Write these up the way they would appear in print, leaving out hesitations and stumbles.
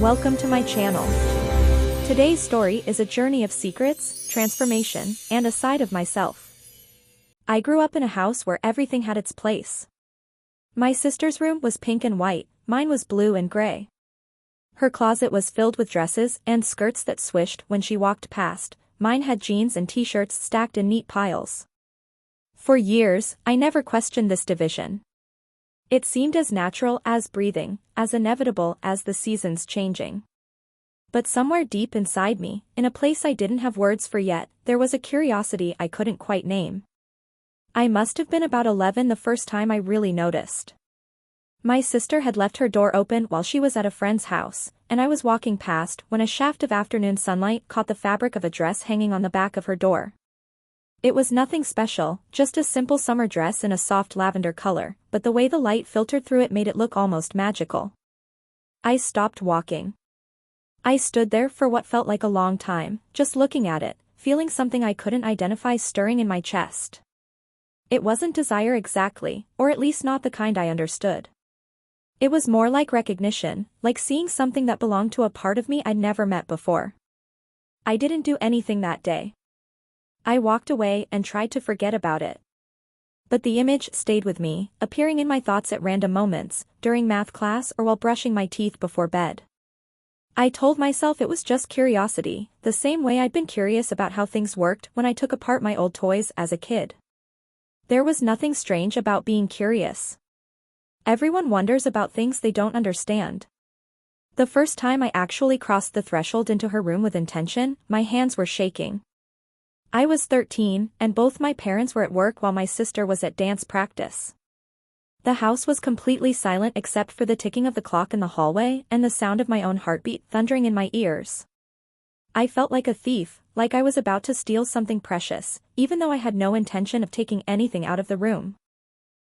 welcome to my channel. Today's story is a journey of secrets, transformation, and a side of myself. I grew up in a house where everything had its place. My sister's room was pink and white, mine was blue and gray. Her closet was filled with dresses and skirts that swished when she walked past, mine had jeans and t-shirts stacked in neat piles. For years, I never questioned this division. It seemed as natural as breathing, as inevitable as the seasons changing. But somewhere deep inside me, in a place I didn't have words for yet, there was a curiosity I couldn't quite name. I must have been about 11 the first time I really noticed. My sister had left her door open while she was at a friend's house, and I was walking past when a shaft of afternoon sunlight caught the fabric of a dress hanging on the back of her door. It was nothing special, just a simple summer dress in a soft lavender color, but the way the light filtered through it made it look almost magical. I stopped walking. I stood there for what felt like a long time, just looking at it, feeling something I couldn't identify stirring in my chest. It wasn't desire exactly, or at least not the kind I understood. It was more like recognition, like seeing something that belonged to a part of me I'd never met before. I didn't do anything that day. I walked away and tried to forget about it. But the image stayed with me, appearing in my thoughts at random moments, during math class or while brushing my teeth before bed. I told myself it was just curiosity, the same way I'd been curious about how things worked when I took apart my old toys as a kid. There was nothing strange about being curious. Everyone wonders about things they don't understand. The first time I actually crossed the threshold into her room with intention, my hands were shaking. I was 13, and both my parents were at work while my sister was at dance practice. The house was completely silent except for the ticking of the clock in the hallway and the sound of my own heartbeat thundering in my ears. I felt like a thief, like I was about to steal something precious, even though I had no intention of taking anything out of the room.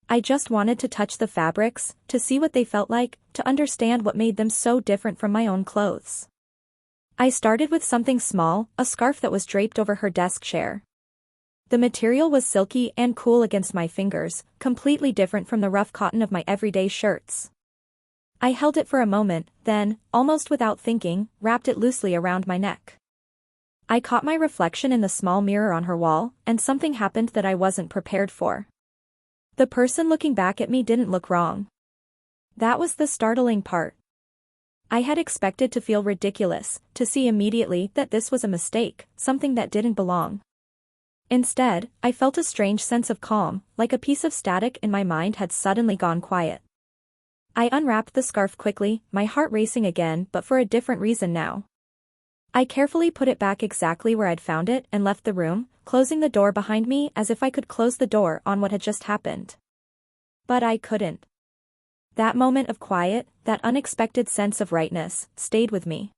I just wanted to touch the fabrics, to see what they felt like, to understand what made them so different from my own clothes. I started with something small, a scarf that was draped over her desk chair. The material was silky and cool against my fingers, completely different from the rough cotton of my everyday shirts. I held it for a moment, then, almost without thinking, wrapped it loosely around my neck. I caught my reflection in the small mirror on her wall, and something happened that I wasn't prepared for. The person looking back at me didn't look wrong. That was the startling part. I had expected to feel ridiculous, to see immediately that this was a mistake, something that didn't belong. Instead, I felt a strange sense of calm, like a piece of static in my mind had suddenly gone quiet. I unwrapped the scarf quickly, my heart racing again but for a different reason now. I carefully put it back exactly where I'd found it and left the room, closing the door behind me as if I could close the door on what had just happened. But I couldn't. That moment of quiet, that unexpected sense of rightness, stayed with me.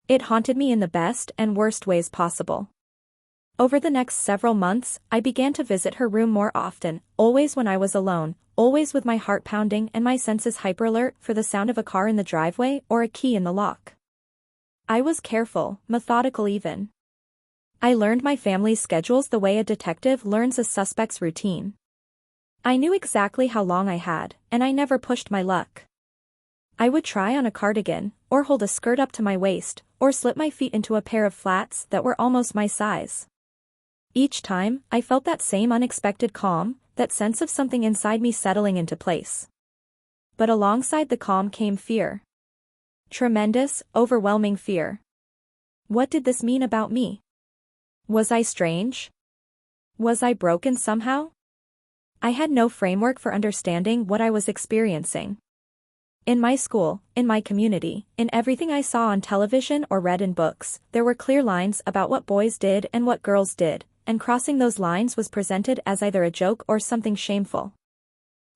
It haunted me in the best and worst ways possible. Over the next several months, I began to visit her room more often, always when I was alone, always with my heart pounding and my senses hyperalert for the sound of a car in the driveway or a key in the lock. I was careful, methodical even. I learned my family's schedules the way a detective learns a suspect's routine. I knew exactly how long I had, and I never pushed my luck. I would try on a cardigan, or hold a skirt up to my waist, or slip my feet into a pair of flats that were almost my size. Each time, I felt that same unexpected calm, that sense of something inside me settling into place. But alongside the calm came fear. Tremendous, overwhelming fear. What did this mean about me? Was I strange? Was I broken somehow? I had no framework for understanding what I was experiencing. In my school, in my community, in everything I saw on television or read in books, there were clear lines about what boys did and what girls did, and crossing those lines was presented as either a joke or something shameful.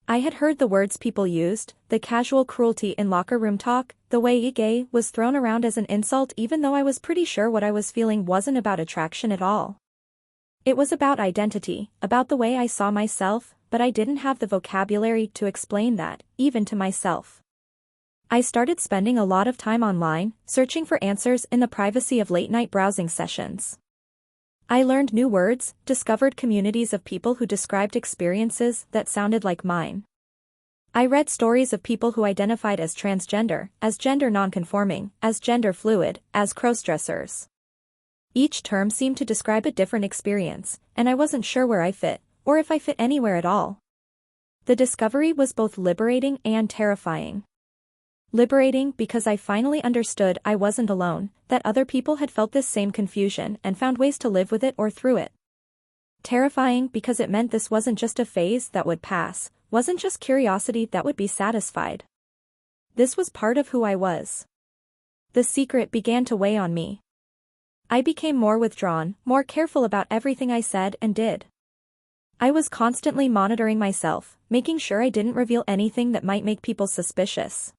I had heard the words people used, the casual cruelty in locker room talk, the way gay was thrown around as an insult even though I was pretty sure what I was feeling wasn't about attraction at all. It was about identity, about the way I saw myself, but I didn't have the vocabulary to explain that, even to myself. I started spending a lot of time online, searching for answers in the privacy of late-night browsing sessions. I learned new words, discovered communities of people who described experiences that sounded like mine. I read stories of people who identified as transgender, as gender nonconforming, as gender fluid, as crossdressers. Each term seemed to describe a different experience, and I wasn't sure where I fit, or if I fit anywhere at all. The discovery was both liberating and terrifying. Liberating because I finally understood I wasn't alone, that other people had felt this same confusion and found ways to live with it or through it. Terrifying because it meant this wasn't just a phase that would pass, wasn't just curiosity that would be satisfied. This was part of who I was. The secret began to weigh on me. I became more withdrawn, more careful about everything I said and did. I was constantly monitoring myself, making sure I didn't reveal anything that might make people suspicious.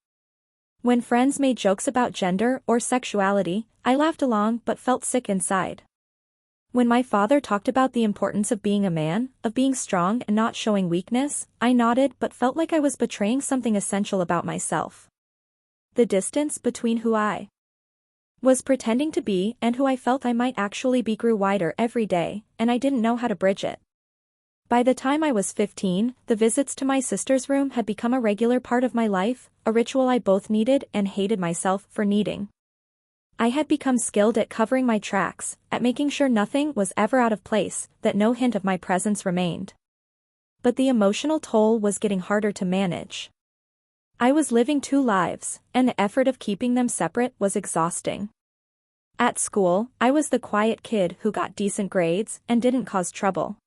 When friends made jokes about gender or sexuality, I laughed along but felt sick inside. When my father talked about the importance of being a man, of being strong and not showing weakness, I nodded but felt like I was betraying something essential about myself. The distance between who I was pretending to be and who I felt I might actually be grew wider every day, and I didn't know how to bridge it. By the time I was 15, the visits to my sister's room had become a regular part of my life, a ritual I both needed and hated myself for needing. I had become skilled at covering my tracks, at making sure nothing was ever out of place, that no hint of my presence remained. But the emotional toll was getting harder to manage. I was living two lives, and the effort of keeping them separate was exhausting. At school, I was the quiet kid who got decent grades and didn't cause trouble.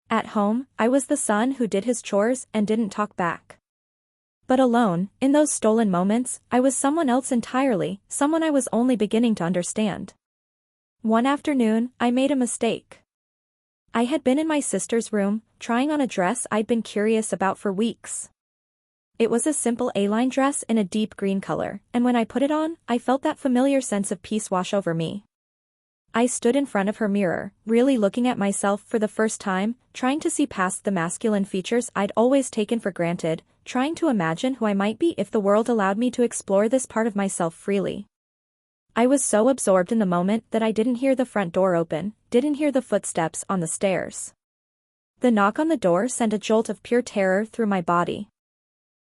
At home, I was the son who did his chores and didn't talk back. But alone, in those stolen moments, I was someone else entirely, someone I was only beginning to understand. One afternoon, I made a mistake. I had been in my sister's room, trying on a dress I'd been curious about for weeks. It was a simple A-line dress in a deep green color, and when I put it on, I felt that familiar sense of peace wash over me. I stood in front of her mirror, really looking at myself for the first time, trying to see past the masculine features I'd always taken for granted, trying to imagine who I might be if the world allowed me to explore this part of myself freely. I was so absorbed in the moment that I didn't hear the front door open, didn't hear the footsteps on the stairs. The knock on the door sent a jolt of pure terror through my body.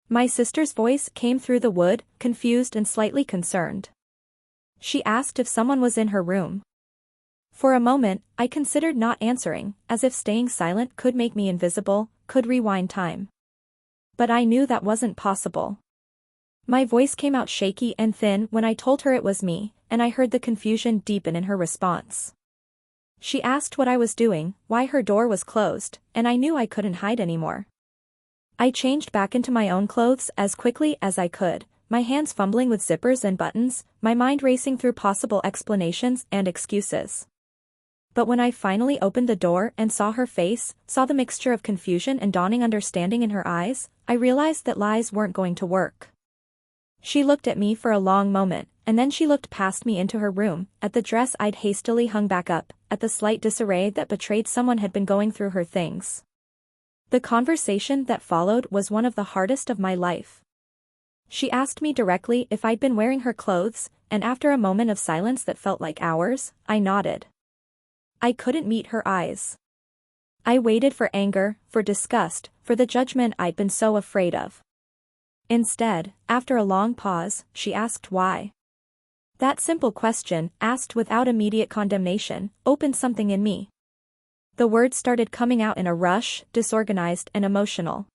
My sister's voice came through the wood, confused and slightly concerned. She asked if someone was in her room. For a moment, I considered not answering, as if staying silent could make me invisible, could rewind time. But I knew that wasn't possible. My voice came out shaky and thin when I told her it was me, and I heard the confusion deepen in her response. She asked what I was doing, why her door was closed, and I knew I couldn't hide anymore. I changed back into my own clothes as quickly as I could, my hands fumbling with zippers and buttons, my mind racing through possible explanations and excuses. But when I finally opened the door and saw her face, saw the mixture of confusion and dawning understanding in her eyes, I realized that lies weren't going to work. She looked at me for a long moment, and then she looked past me into her room, at the dress I'd hastily hung back up, at the slight disarray that betrayed someone had been going through her things. The conversation that followed was one of the hardest of my life. She asked me directly if I'd been wearing her clothes, and after a moment of silence that felt like hours, I nodded. I couldn't meet her eyes. I waited for anger, for disgust, for the judgment I'd been so afraid of. Instead, after a long pause, she asked why. That simple question, asked without immediate condemnation, opened something in me. The words started coming out in a rush, disorganized and emotional.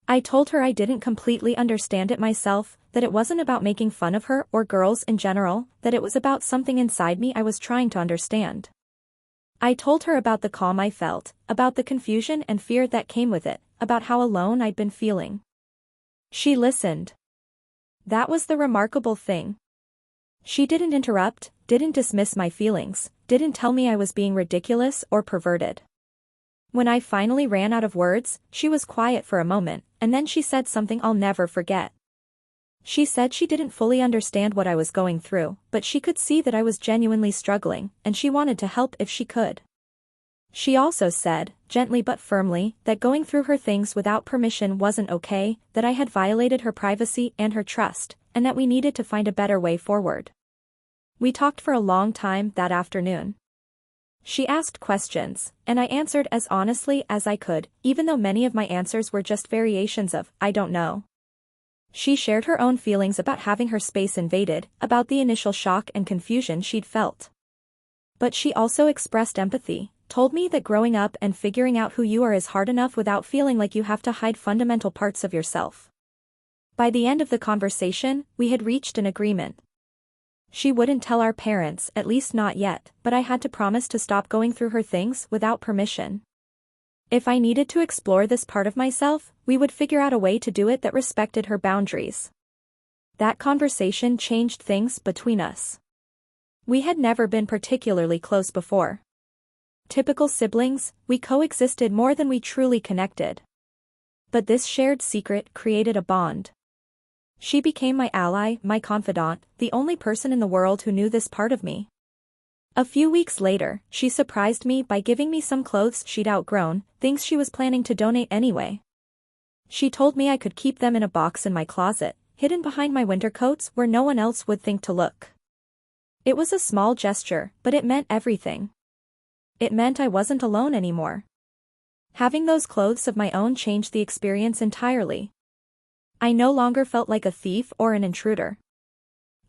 I told her I didn't completely understand it myself, that it wasn't about making fun of her or girls in general, that it was about something inside me I was trying to understand. I told her about the calm I felt, about the confusion and fear that came with it, about how alone I'd been feeling. She listened. That was the remarkable thing. She didn't interrupt, didn't dismiss my feelings, didn't tell me I was being ridiculous or perverted. When I finally ran out of words, she was quiet for a moment, and then she said something I'll never forget. She said she didn't fully understand what I was going through, but she could see that I was genuinely struggling, and she wanted to help if she could. She also said, gently but firmly, that going through her things without permission wasn't okay, that I had violated her privacy and her trust, and that we needed to find a better way forward. We talked for a long time that afternoon. She asked questions, and I answered as honestly as I could, even though many of my answers were just variations of, I don't know. She shared her own feelings about having her space invaded, about the initial shock and confusion she'd felt. But she also expressed empathy, told me that growing up and figuring out who you are is hard enough without feeling like you have to hide fundamental parts of yourself. By the end of the conversation, we had reached an agreement. She wouldn't tell our parents, at least not yet, but I had to promise to stop going through her things without permission. If I needed to explore this part of myself, we would figure out a way to do it that respected her boundaries. That conversation changed things between us. We had never been particularly close before. Typical siblings, we coexisted more than we truly connected. But this shared secret created a bond. She became my ally, my confidant, the only person in the world who knew this part of me. A few weeks later, she surprised me by giving me some clothes she'd outgrown, things she was planning to donate anyway. She told me I could keep them in a box in my closet, hidden behind my winter coats where no one else would think to look. It was a small gesture, but it meant everything. It meant I wasn't alone anymore. Having those clothes of my own changed the experience entirely. I no longer felt like a thief or an intruder.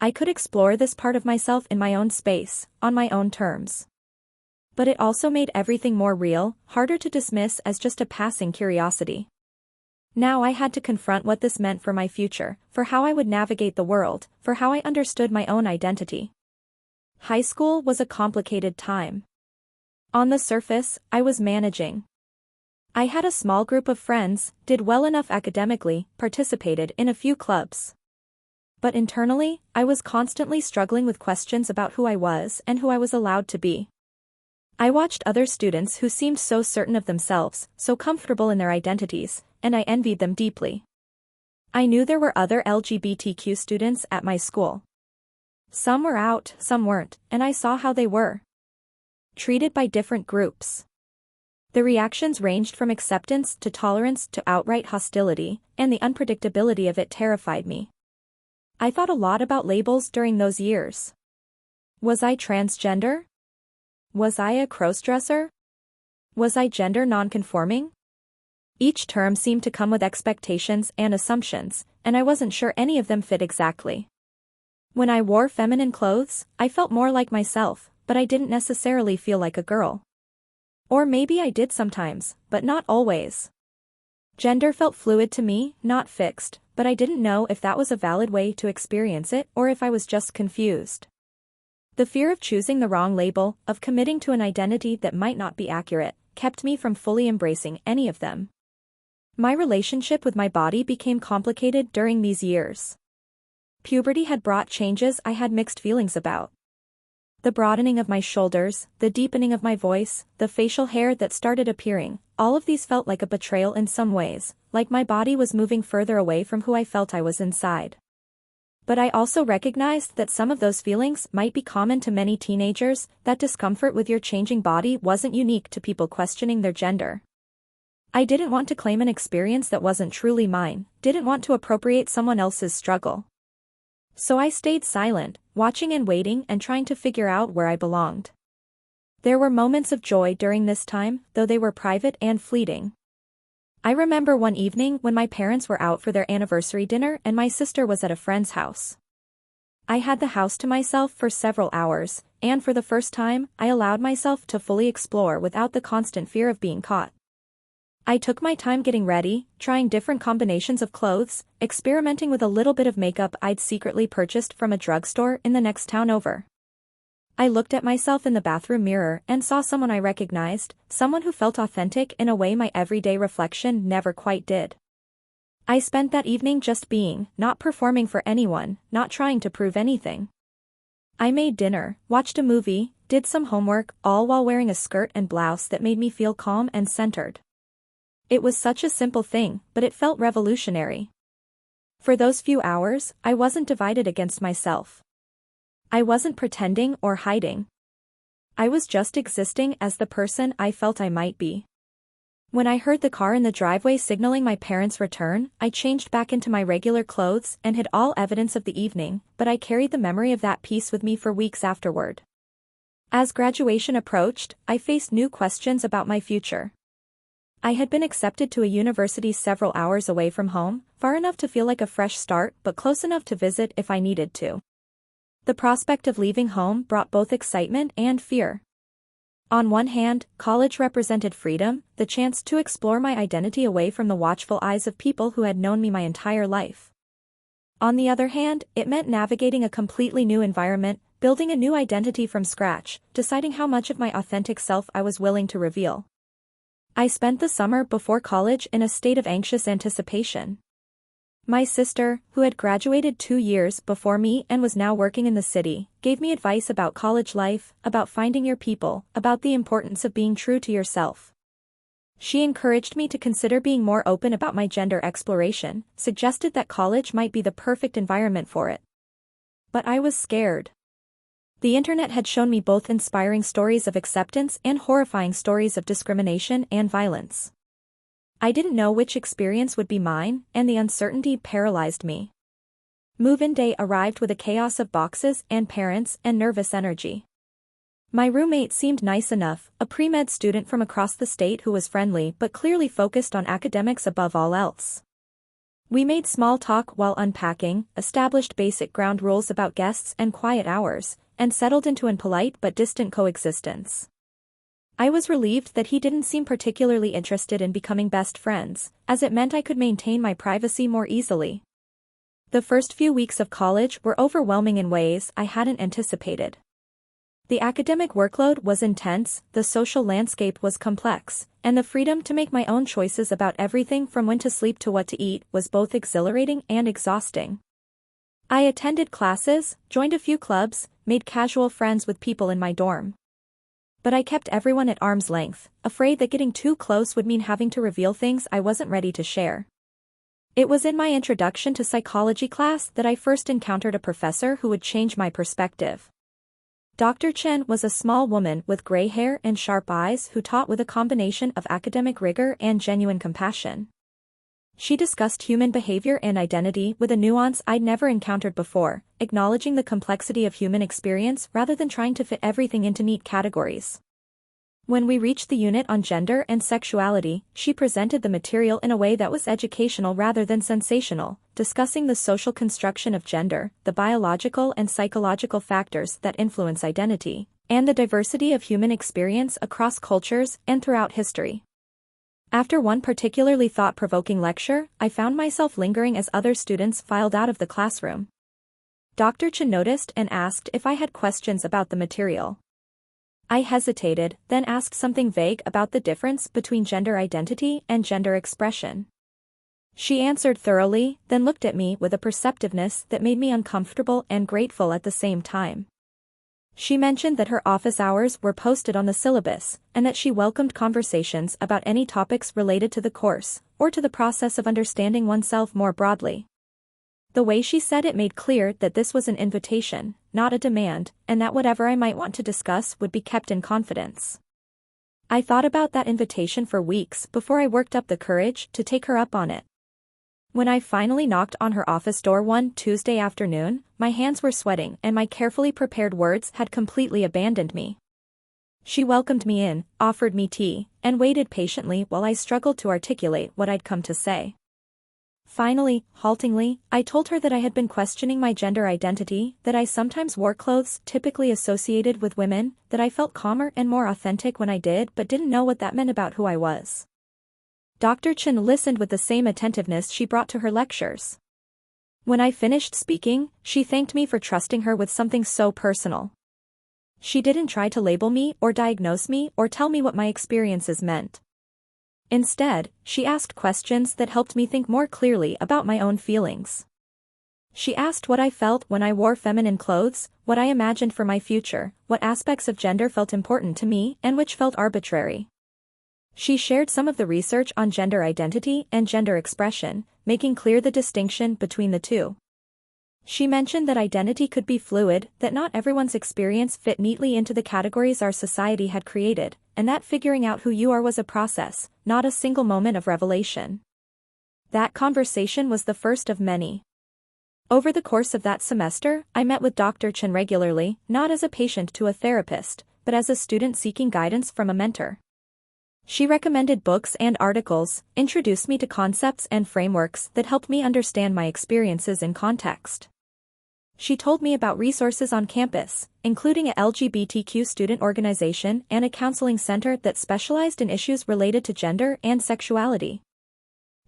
I could explore this part of myself in my own space, on my own terms. But it also made everything more real, harder to dismiss as just a passing curiosity. Now I had to confront what this meant for my future, for how I would navigate the world, for how I understood my own identity. High school was a complicated time. On the surface, I was managing. I had a small group of friends, did well enough academically, participated in a few clubs. But internally, I was constantly struggling with questions about who I was and who I was allowed to be. I watched other students who seemed so certain of themselves, so comfortable in their identities, and I envied them deeply. I knew there were other LGBTQ students at my school. Some were out, some weren't, and I saw how they were treated by different groups. The reactions ranged from acceptance to tolerance to outright hostility, and the unpredictability of it terrified me. I thought a lot about labels during those years. Was I transgender? Was I a crossdresser? Was I gender nonconforming? Each term seemed to come with expectations and assumptions, and I wasn't sure any of them fit exactly. When I wore feminine clothes, I felt more like myself, but I didn't necessarily feel like a girl. Or maybe I did sometimes, but not always. Gender felt fluid to me, not fixed, but I didn't know if that was a valid way to experience it or if I was just confused. The fear of choosing the wrong label, of committing to an identity that might not be accurate, kept me from fully embracing any of them. My relationship with my body became complicated during these years. Puberty had brought changes I had mixed feelings about. The broadening of my shoulders, the deepening of my voice, the facial hair that started appearing, all of these felt like a betrayal in some ways, like my body was moving further away from who I felt I was inside. But I also recognized that some of those feelings might be common to many teenagers, that discomfort with your changing body wasn't unique to people questioning their gender. I didn't want to claim an experience that wasn't truly mine, didn't want to appropriate someone else's struggle. So I stayed silent, watching and waiting and trying to figure out where I belonged. There were moments of joy during this time, though they were private and fleeting. I remember one evening when my parents were out for their anniversary dinner and my sister was at a friend's house. I had the house to myself for several hours, and for the first time, I allowed myself to fully explore without the constant fear of being caught. I took my time getting ready, trying different combinations of clothes, experimenting with a little bit of makeup I'd secretly purchased from a drugstore in the next town over. I looked at myself in the bathroom mirror and saw someone I recognized, someone who felt authentic in a way my everyday reflection never quite did. I spent that evening just being, not performing for anyone, not trying to prove anything. I made dinner, watched a movie, did some homework, all while wearing a skirt and blouse that made me feel calm and centered. It was such a simple thing, but it felt revolutionary. For those few hours, I wasn't divided against myself. I wasn't pretending or hiding. I was just existing as the person I felt I might be. When I heard the car in the driveway signaling my parents' return, I changed back into my regular clothes and hid all evidence of the evening, but I carried the memory of that peace with me for weeks afterward. As graduation approached, I faced new questions about my future. I had been accepted to a university several hours away from home, far enough to feel like a fresh start but close enough to visit if I needed to. The prospect of leaving home brought both excitement and fear. On one hand, college represented freedom, the chance to explore my identity away from the watchful eyes of people who had known me my entire life. On the other hand, it meant navigating a completely new environment, building a new identity from scratch, deciding how much of my authentic self I was willing to reveal. I spent the summer before college in a state of anxious anticipation. My sister, who had graduated 2 years before me and was now working in the city, gave me advice about college life, about finding your people, about the importance of being true to yourself. She encouraged me to consider being more open about my gender exploration, suggested that college might be the perfect environment for it. But I was scared. The internet had shown me both inspiring stories of acceptance and horrifying stories of discrimination and violence. I didn't know which experience would be mine, and the uncertainty paralyzed me. Move-in day arrived with a chaos of boxes and parents and nervous energy. My roommate seemed nice enough, a pre-med student from across the state who was friendly but clearly focused on academics above all else. We made small talk while unpacking, established basic ground rules about guests and quiet hours, and settled into an polite but distant coexistence. I was relieved that he didn't seem particularly interested in becoming best friends, as it meant I could maintain my privacy more easily. The first few weeks of college were overwhelming in ways I hadn't anticipated. The academic workload was intense, the social landscape was complex, and the freedom to make my own choices about everything from when to sleep to what to eat was both exhilarating and exhausting. I attended classes, joined a few clubs, made casual friends with people in my dorm. But I kept everyone at arm's length, afraid that getting too close would mean having to reveal things I wasn't ready to share. It was in my introduction to psychology class that I first encountered a professor who would change my perspective. Dr. Chen was a small woman with gray hair and sharp eyes who taught with a combination of academic rigor and genuine compassion. She discussed human behavior and identity with a nuance I'd never encountered before, acknowledging the complexity of human experience rather than trying to fit everything into neat categories. When we reached the unit on gender and sexuality, she presented the material in a way that was educational rather than sensational, discussing the social construction of gender, the biological and psychological factors that influence identity, and the diversity of human experience across cultures and throughout history. After one particularly thought-provoking lecture, I found myself lingering as other students filed out of the classroom. Dr. Chen noticed and asked if I had questions about the material. I hesitated, then asked something vague about the difference between gender identity and gender expression. She answered thoroughly, then looked at me with a perceptiveness that made me uncomfortable and grateful at the same time. She mentioned that her office hours were posted on the syllabus, and that she welcomed conversations about any topics related to the course, or to the process of understanding oneself more broadly. The way she said it made clear that this was an invitation, not a demand, and that whatever I might want to discuss would be kept in confidence. I thought about that invitation for weeks before I worked up the courage to take her up on it. When I finally knocked on her office door one Tuesday afternoon, my hands were sweating and my carefully prepared words had completely abandoned me. She welcomed me in, offered me tea, and waited patiently while I struggled to articulate what I'd come to say. Finally, haltingly, I told her that I had been questioning my gender identity, that I sometimes wore clothes typically associated with women, that I felt calmer and more authentic when I did but didn't know what that meant about who I was. Dr. Chen listened with the same attentiveness she brought to her lectures. When I finished speaking, she thanked me for trusting her with something so personal. She didn't try to label me or diagnose me or tell me what my experiences meant. Instead, she asked questions that helped me think more clearly about my own feelings. She asked what I felt when I wore feminine clothes, what I imagined for my future, what aspects of gender felt important to me and which felt arbitrary. She shared some of the research on gender identity and gender expression, making clear the distinction between the two. She mentioned that identity could be fluid, that not everyone's experience fit neatly into the categories our society had created, and that figuring out who you are was a process, not a single moment of revelation. That conversation was the first of many. Over the course of that semester, I met with Dr. Chen regularly, not as a patient to a therapist, but as a student seeking guidance from a mentor. She recommended books and articles, introduced me to concepts and frameworks that helped me understand my experiences in context. She told me about resources on campus, including a LGBTQ student organization and a counseling center that specialized in issues related to gender and sexuality.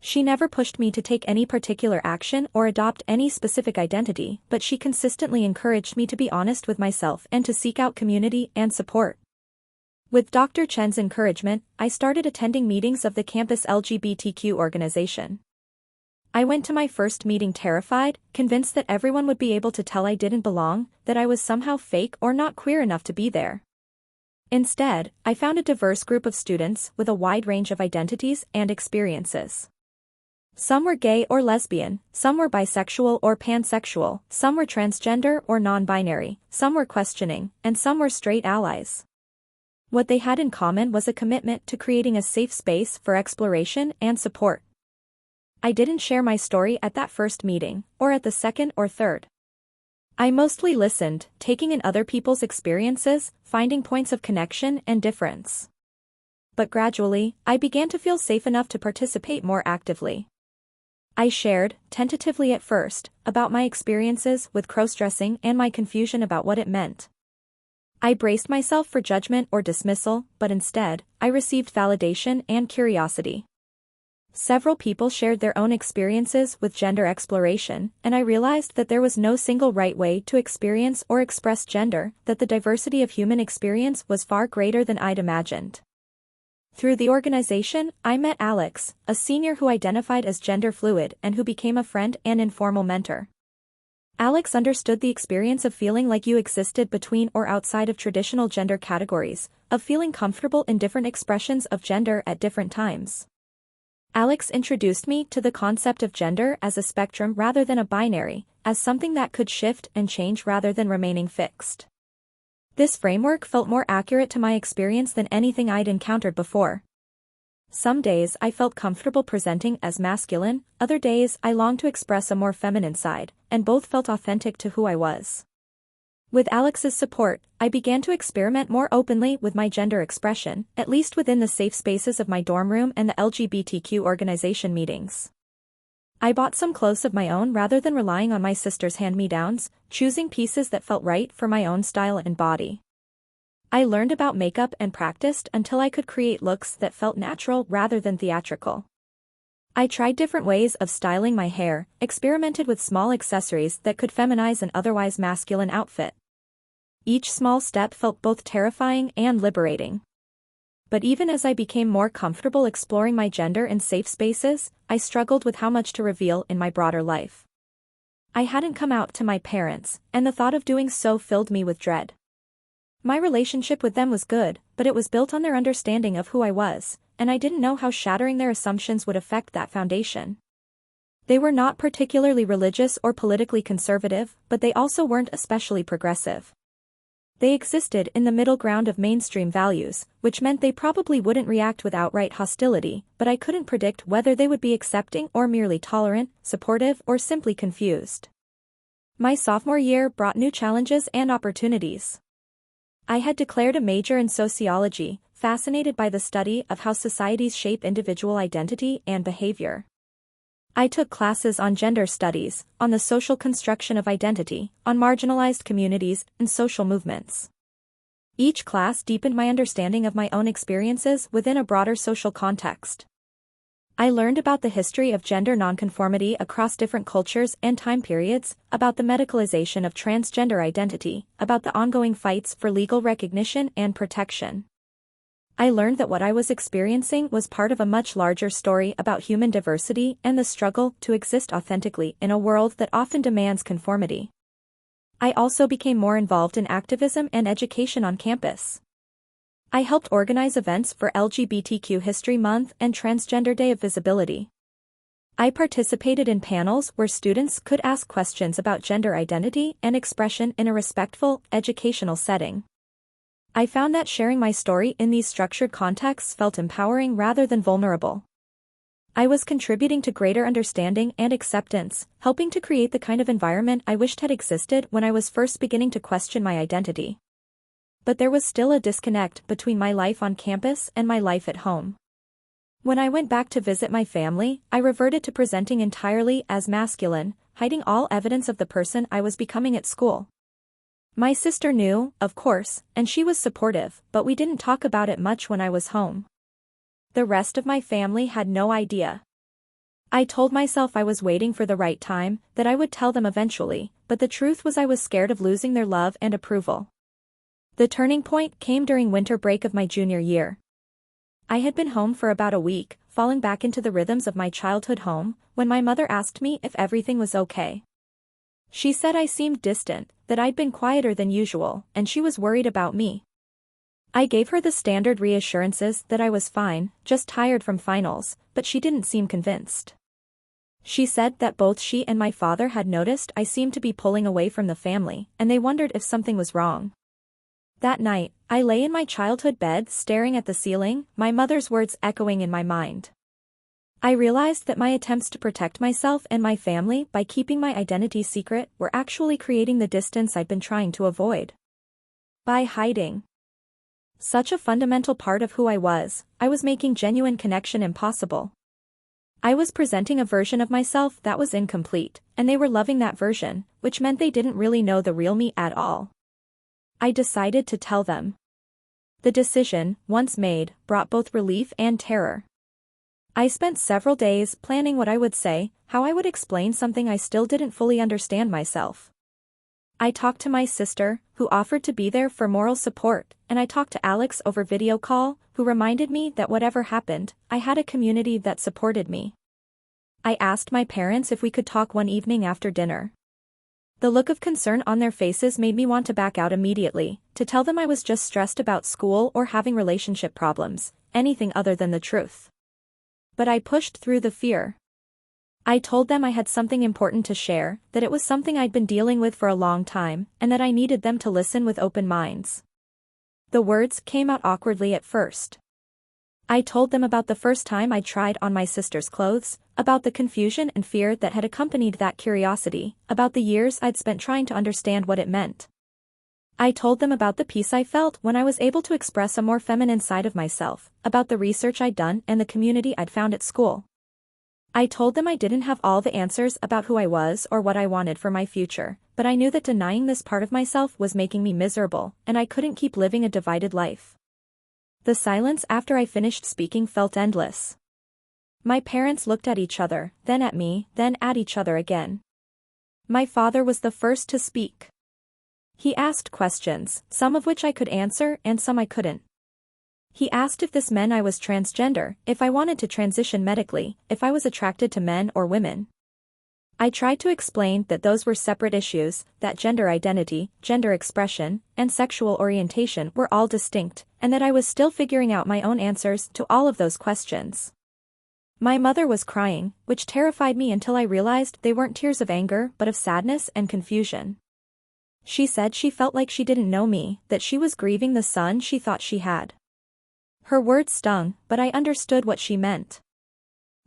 She never pushed me to take any particular action or adopt any specific identity, but she consistently encouraged me to be honest with myself and to seek out community and support. With Dr. Chen's encouragement, I started attending meetings of the campus LGBTQ organization. I went to my first meeting terrified, convinced that everyone would be able to tell I didn't belong, that I was somehow fake or not queer enough to be there. Instead, I found a diverse group of students with a wide range of identities and experiences. Some were gay or lesbian, some were bisexual or pansexual, some were transgender or non-binary, some were questioning, and some were straight allies. What they had in common was a commitment to creating a safe space for exploration and support. I didn't share my story at that first meeting, or at the second or third. I mostly listened, taking in other people's experiences, finding points of connection and difference. But gradually, I began to feel safe enough to participate more actively. I shared, tentatively at first, about my experiences with crossdressing and my confusion about what it meant. I braced myself for judgment or dismissal, but instead, I received validation and curiosity. Several people shared their own experiences with gender exploration, and I realized that there was no single right way to experience or express gender, that the diversity of human experience was far greater than I'd imagined. Through the organization, I met Alex, a senior who identified as gender fluid and who became a friend and informal mentor. Alex understood the experience of feeling like you existed between or outside of traditional gender categories, of feeling comfortable in different expressions of gender at different times. Alex introduced me to the concept of gender as a spectrum rather than a binary, as something that could shift and change rather than remaining fixed. This framework felt more accurate to my experience than anything I'd encountered before. Some days I felt comfortable presenting as masculine, other days I longed to express a more feminine side, and both felt authentic to who I was. With Alex's support, I began to experiment more openly with my gender expression, at least within the safe spaces of my dorm room and the LGBTQ organization meetings. I bought some clothes of my own rather than relying on my sister's hand-me-downs, choosing pieces that felt right for my own style and body. I learned about makeup and practiced until I could create looks that felt natural rather than theatrical. I tried different ways of styling my hair, experimented with small accessories that could feminize an otherwise masculine outfit. Each small step felt both terrifying and liberating. But even as I became more comfortable exploring my gender in safe spaces, I struggled with how much to reveal in my broader life. I hadn't come out to my parents, and the thought of doing so filled me with dread. My relationship with them was good, but it was built on their understanding of who I was, and I didn't know how shattering their assumptions would affect that foundation. They were not particularly religious or politically conservative, but they also weren't especially progressive. They existed in the middle ground of mainstream values, which meant they probably wouldn't react with outright hostility, but I couldn't predict whether they would be accepting or merely tolerant, supportive, or simply confused. My sophomore year brought new challenges and opportunities. I had declared a major in sociology, fascinated by the study of how societies shape individual identity and behavior. I took classes on gender studies, on the social construction of identity, on marginalized communities, and social movements. Each class deepened my understanding of my own experiences within a broader social context. I learned about the history of gender nonconformity across different cultures and time periods, about the medicalization of transgender identity, about the ongoing fights for legal recognition and protection. I learned that what I was experiencing was part of a much larger story about human diversity and the struggle to exist authentically in a world that often demands conformity. I also became more involved in activism and education on campus. I helped organize events for LGBTQ History Month and Transgender Day of Visibility. I participated in panels where students could ask questions about gender identity and expression in a respectful, educational setting. I found that sharing my story in these structured contexts felt empowering rather than vulnerable. I was contributing to greater understanding and acceptance, helping to create the kind of environment I wished had existed when I was first beginning to question my identity. But there was still a disconnect between my life on campus and my life at home. When I went back to visit my family, I reverted to presenting entirely as masculine, hiding all evidence of the person I was becoming at school. My sister knew, of course, and she was supportive, but we didn't talk about it much when I was home. The rest of my family had no idea. I told myself I was waiting for the right time, that I would tell them eventually, but the truth was I was scared of losing their love and approval. The turning point came during winter break of my junior year. I had been home for about a week, falling back into the rhythms of my childhood home, when my mother asked me if everything was okay. She said I seemed distant, that I'd been quieter than usual, and she was worried about me. I gave her the standard reassurances that I was fine, just tired from finals, but she didn't seem convinced. She said that both she and my father had noticed I seemed to be pulling away from the family, and they wondered if something was wrong. That night, I lay in my childhood bed staring at the ceiling, my mother's words echoing in my mind. I realized that my attempts to protect myself and my family by keeping my identity secret were actually creating the distance I'd been trying to avoid. By hiding such a fundamental part of who I was making genuine connection impossible. I was presenting a version of myself that was incomplete, and they were loving that version, which meant they didn't really know the real me at all. I decided to tell them. The decision, once made, brought both relief and terror. I spent several days planning what I would say, how I would explain something I still didn't fully understand myself. I talked to my sister, who offered to be there for moral support, and I talked to Alex over video call, who reminded me that whatever happened, I had a community that supported me. I asked my parents if we could talk one evening after dinner. The look of concern on their faces made me want to back out immediately, to tell them I was just stressed about school or having relationship problems, anything other than the truth. But I pushed through the fear. I told them I had something important to share, that it was something I'd been dealing with for a long time, and that I needed them to listen with open minds. The words came out awkwardly at first. I told them about the first time I tried on my sister's clothes, about the confusion and fear that had accompanied that curiosity, about the years I'd spent trying to understand what it meant. I told them about the peace I felt when I was able to express a more feminine side of myself, about the research I'd done and the community I'd found at school. I told them I didn't have all the answers about who I was or what I wanted for my future, but I knew that denying this part of myself was making me miserable, and I couldn't keep living a divided life. The silence after I finished speaking felt endless. My parents looked at each other, then at me, then at each other again. My father was the first to speak. He asked questions, some of which I could answer and some I couldn't. He asked if this meant I was transgender, if I wanted to transition medically, if I was attracted to men or women. I tried to explain that those were separate issues, that gender identity, gender expression, and sexual orientation were all distinct, and that I was still figuring out my own answers to all of those questions. My mother was crying, which terrified me until I realized they weren't tears of anger but of sadness and confusion. She said she felt like she didn't know me, that she was grieving the son she thought she had. Her words stung, but I understood what she meant.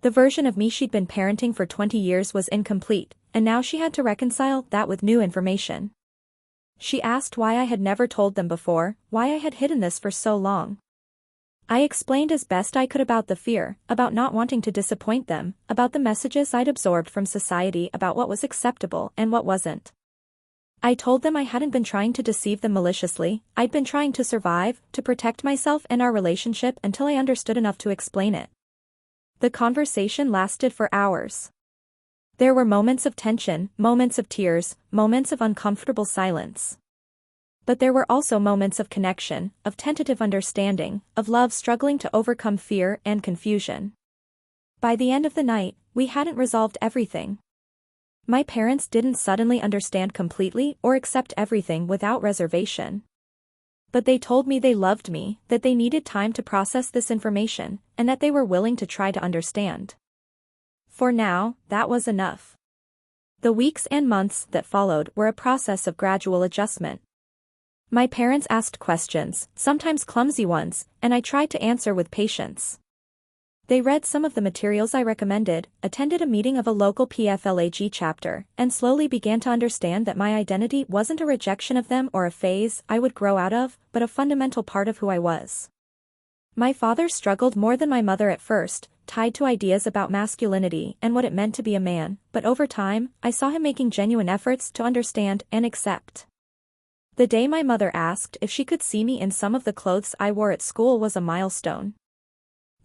The version of me she'd been parenting for 20 years was incomplete, and now she had to reconcile that with new information. She asked why I had never told them before, why I had hidden this for so long. I explained as best I could about the fear, about not wanting to disappoint them, about the messages I'd absorbed from society about what was acceptable and what wasn't. I told them I hadn't been trying to deceive them maliciously, I'd been trying to survive, to protect myself and our relationship until I understood enough to explain it. The conversation lasted for hours. There were moments of tension, moments of tears, moments of uncomfortable silence. But there were also moments of connection, of tentative understanding, of love struggling to overcome fear and confusion. By the end of the night, we hadn't resolved everything. My parents didn't suddenly understand completely or accept everything without reservation. But they told me they loved me, that they needed time to process this information, and that they were willing to try to understand. For now, that was enough. The weeks and months that followed were a process of gradual adjustment. My parents asked questions, sometimes clumsy ones, and I tried to answer with patience. They read some of the materials I recommended, attended a meeting of a local PFLAG chapter, and slowly began to understand that my identity wasn't a rejection of them or a phase I would grow out of, but a fundamental part of who I was. My father struggled more than my mother at first, tied to ideas about masculinity and what it meant to be a man, but over time, I saw him making genuine efforts to understand and accept. The day my mother asked if she could see me in some of the clothes I wore at school was a milestone.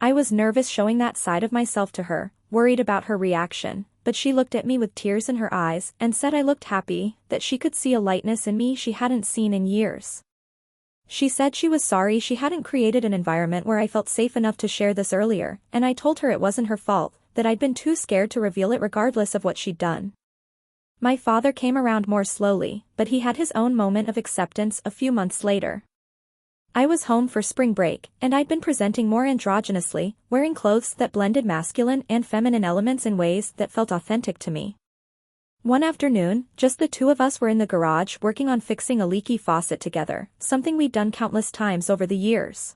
I was nervous showing that side of myself to her, worried about her reaction, but she looked at me with tears in her eyes and said I looked happy, that she could see a lightness in me she hadn't seen in years. She said she was sorry she hadn't created an environment where I felt safe enough to share this earlier, and I told her it wasn't her fault, that I'd been too scared to reveal it regardless of what she'd done. My father came around more slowly, but he had his own moment of acceptance a few months later. I was home for spring break, and I'd been presenting more androgynously, wearing clothes that blended masculine and feminine elements in ways that felt authentic to me. One afternoon, just the two of us were in the garage working on fixing a leaky faucet together, something we'd done countless times over the years.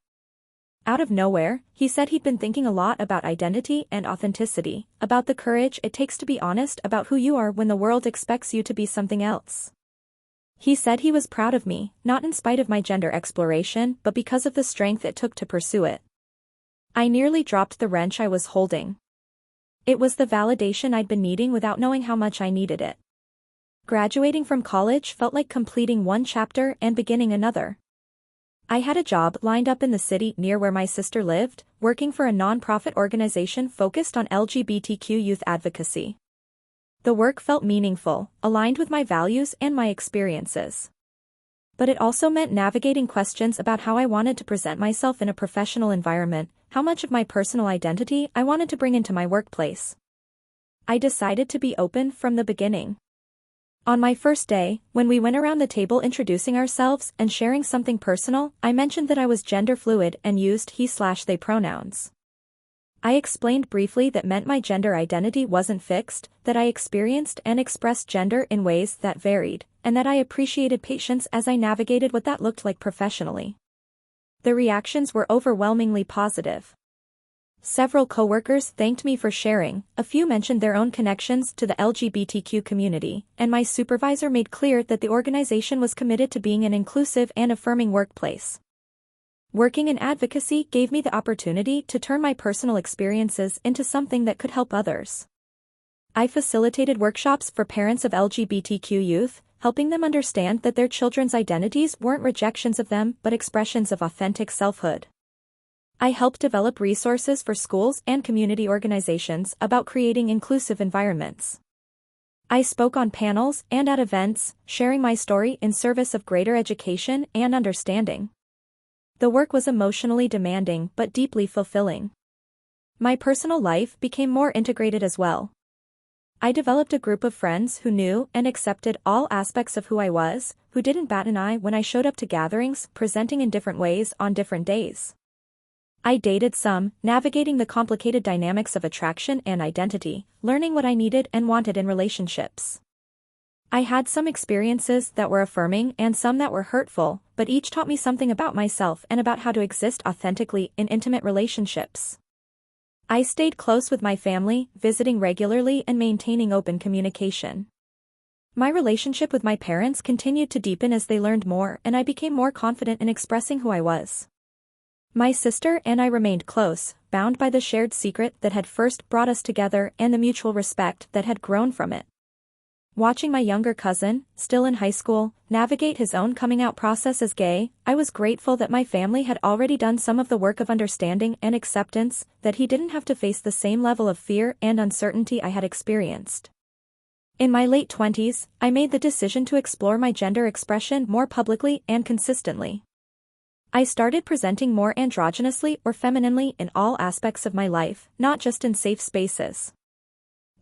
Out of nowhere, he said he'd been thinking a lot about identity and authenticity, about the courage it takes to be honest about who you are when the world expects you to be something else. He said he was proud of me, not in spite of my gender exploration, but because of the strength it took to pursue it. I nearly dropped the wrench I was holding. It was the validation I'd been needing without knowing how much I needed it. Graduating from college felt like completing one chapter and beginning another. I had a job lined up in the city near where my sister lived, working for a non-profit organization focused on LGBTQ youth advocacy. The work felt meaningful, aligned with my values and my experiences. But it also meant navigating questions about how I wanted to present myself in a professional environment, how much of my personal identity I wanted to bring into my workplace. I decided to be open from the beginning. On my first day, when we went around the table introducing ourselves and sharing something personal, I mentioned that I was gender fluid and used he/they pronouns. I explained briefly that meant my gender identity wasn't fixed, that I experienced and expressed gender in ways that varied, and that I appreciated patience as I navigated what that looked like professionally. The reactions were overwhelmingly positive. Several coworkers thanked me for sharing, a few mentioned their own connections to the LGBTQ community, and my supervisor made clear that the organization was committed to being an inclusive and affirming workplace. Working in advocacy gave me the opportunity to turn my personal experiences into something that could help others. I facilitated workshops for parents of LGBTQ youth, helping them understand that their children's identities weren't rejections of them but expressions of authentic selfhood. I helped develop resources for schools and community organizations about creating inclusive environments. I spoke on panels and at events, sharing my story in service of greater education and understanding. The work was emotionally demanding but deeply fulfilling. My personal life became more integrated as well. I developed a group of friends who knew and accepted all aspects of who I was, who didn't bat an eye when I showed up to gatherings, presenting in different ways on different days. I dated some, navigating the complicated dynamics of attraction and identity, learning what I needed and wanted in relationships. I had some experiences that were affirming and some that were hurtful, but each taught me something about myself and about how to exist authentically in intimate relationships. I stayed close with my family, visiting regularly and maintaining open communication. My relationship with my parents continued to deepen as they learned more, and I became more confident in expressing who I was. My sister and I remained close, bound by the shared secret that had first brought us together and the mutual respect that had grown from it. Watching my younger cousin, still in high school, navigate his own coming-out process as gay, I was grateful that my family had already done some of the work of understanding and acceptance, that he didn't have to face the same level of fear and uncertainty I had experienced. In my late 20s, I made the decision to explore my gender expression more publicly and consistently. I started presenting more androgynously or femininely in all aspects of my life, not just in safe spaces.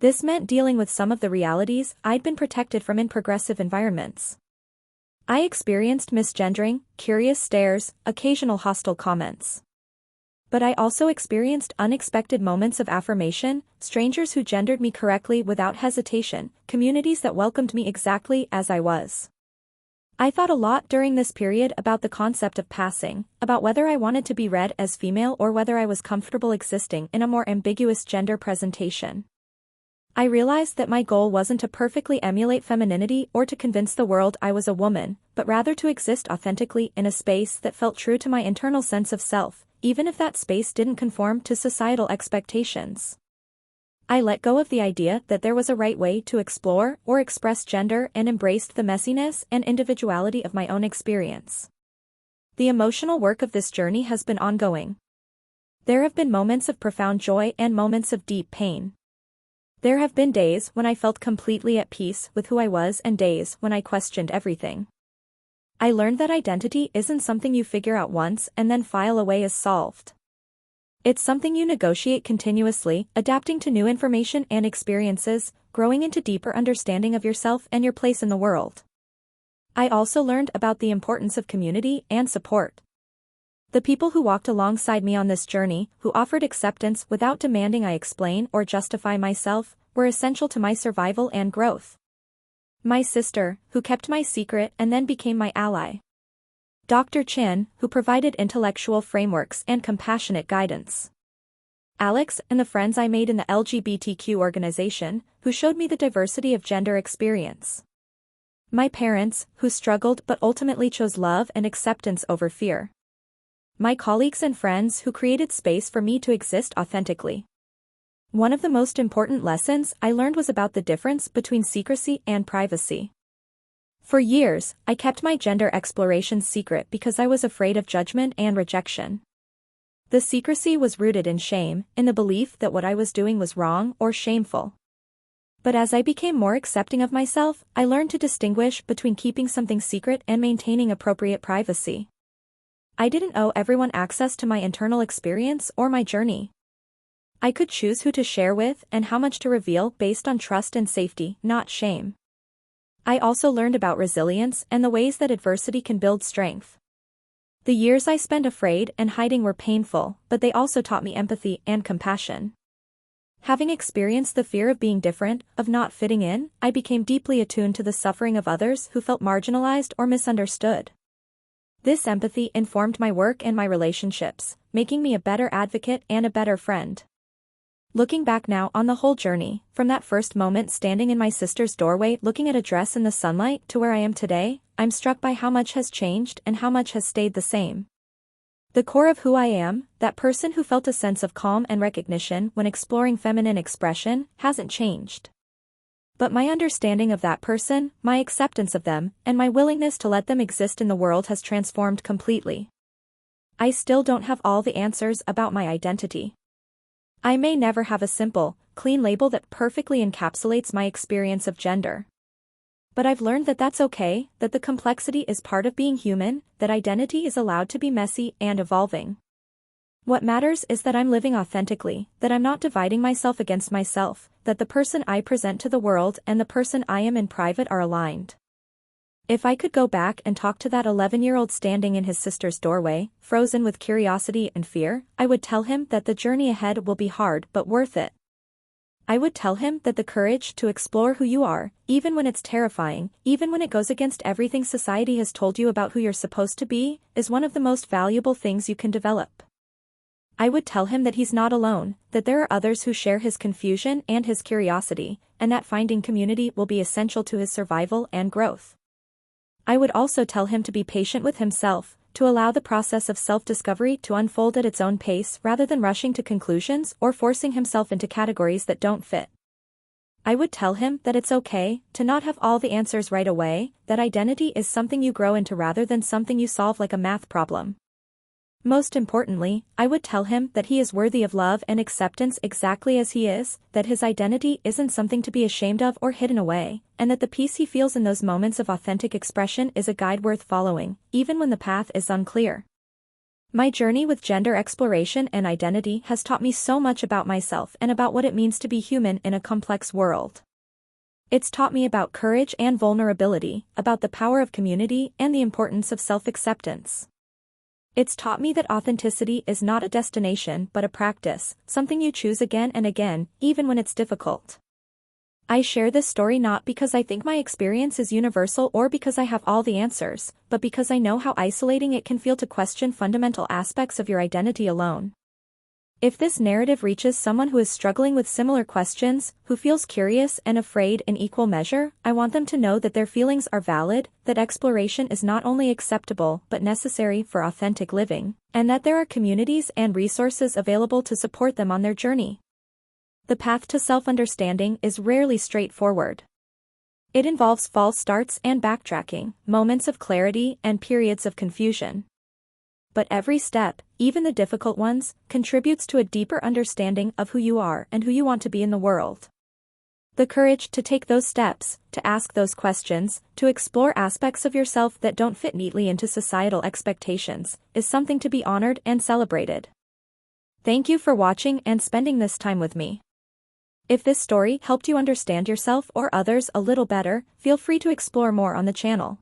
This meant dealing with some of the realities I'd been protected from in progressive environments. I experienced misgendering, curious stares, occasional hostile comments. But I also experienced unexpected moments of affirmation, strangers who gendered me correctly without hesitation, communities that welcomed me exactly as I was. I thought a lot during this period about the concept of passing, about whether I wanted to be read as female or whether I was comfortable existing in a more ambiguous gender presentation. I realized that my goal wasn't to perfectly emulate femininity or to convince the world I was a woman, but rather to exist authentically in a space that felt true to my internal sense of self, even if that space didn't conform to societal expectations. I let go of the idea that there was a right way to explore or express gender and embraced the messiness and individuality of my own experience. The emotional work of this journey has been ongoing. There have been moments of profound joy and moments of deep pain. There have been days when I felt completely at peace with who I was and days when I questioned everything. I learned that identity isn't something you figure out once and then file away as solved. It's something you negotiate continuously, adapting to new information and experiences, growing into deeper understanding of yourself and your place in the world. I also learned about the importance of community and support. The people who walked alongside me on this journey, who offered acceptance without demanding I explain or justify myself, were essential to my survival and growth. My sister, who kept my secret and then became my ally. Dr. Chin, who provided intellectual frameworks and compassionate guidance. Alex and the friends I made in the LGBTQ organization, who showed me the diversity of gender experience. My parents, who struggled but ultimately chose love and acceptance over fear. My colleagues and friends who created space for me to exist authentically. One of the most important lessons I learned was about the difference between secrecy and privacy. For years, I kept my gender explorations secret because I was afraid of judgment and rejection. The secrecy was rooted in shame, in the belief that what I was doing was wrong or shameful. But as I became more accepting of myself, I learned to distinguish between keeping something secret and maintaining appropriate privacy. I didn't owe everyone access to my internal experience or my journey. I could choose who to share with and how much to reveal based on trust and safety, not shame. I also learned about resilience and the ways that adversity can build strength. The years I spent afraid and hiding were painful, but they also taught me empathy and compassion. Having experienced the fear of being different, of not fitting in, I became deeply attuned to the suffering of others who felt marginalized or misunderstood. This empathy informed my work and my relationships, making me a better advocate and a better friend. Looking back now on the whole journey, from that first moment standing in my sister's doorway looking at a dress in the sunlight to where I am today, I'm struck by how much has changed and how much has stayed the same. The core of who I am, that person who felt a sense of calm and recognition when exploring feminine expression, hasn't changed. But my understanding of that person, my acceptance of them, and my willingness to let them exist in the world has transformed completely. I still don't have all the answers about my identity. I may never have a simple, clean label that perfectly encapsulates my experience of gender. But I've learned that that's okay, that the complexity is part of being human, that identity is allowed to be messy and evolving. What matters is that I'm living authentically, that I'm not dividing myself against myself, that the person I present to the world and the person I am in private are aligned. If I could go back and talk to that 11-year-old standing in his sister's doorway, frozen with curiosity and fear, I would tell him that the journey ahead will be hard but worth it. I would tell him that the courage to explore who you are, even when it's terrifying, even when it goes against everything society has told you about who you're supposed to be, is one of the most valuable things you can develop. I would tell him that he's not alone, that there are others who share his confusion and his curiosity, and that finding community will be essential to his survival and growth. I would also tell him to be patient with himself, to allow the process of self-discovery to unfold at its own pace rather than rushing to conclusions or forcing himself into categories that don't fit. I would tell him that it's okay to not have all the answers right away, that identity is something you grow into rather than something you solve like a math problem. Most importantly, I would tell him that he is worthy of love and acceptance exactly as he is, that his identity isn't something to be ashamed of or hidden away, and that the peace he feels in those moments of authentic expression is a guide worth following, even when the path is unclear. My journey with gender exploration and identity has taught me so much about myself and about what it means to be human in a complex world. It's taught me about courage and vulnerability, about the power of community and the importance of self-acceptance. It's taught me that authenticity is not a destination but a practice, something you choose again and again, even when it's difficult. I share this story not because I think my experience is universal or because I have all the answers, but because I know how isolating it can feel to question fundamental aspects of your identity alone. If this narrative reaches someone who is struggling with similar questions, who feels curious and afraid in equal measure, I want them to know that their feelings are valid, that exploration is not only acceptable but necessary for authentic living, and that there are communities and resources available to support them on their journey. The path to self-understanding is rarely straightforward. It involves false starts and backtracking, moments of clarity and periods of confusion. But every step, even the difficult ones, contributes to a deeper understanding of who you are and who you want to be in the world. The courage to take those steps, to ask those questions, to explore aspects of yourself that don't fit neatly into societal expectations, is something to be honored and celebrated. Thank you for watching and spending this time with me. If this story helped you understand yourself or others a little better, feel free to explore more on the channel.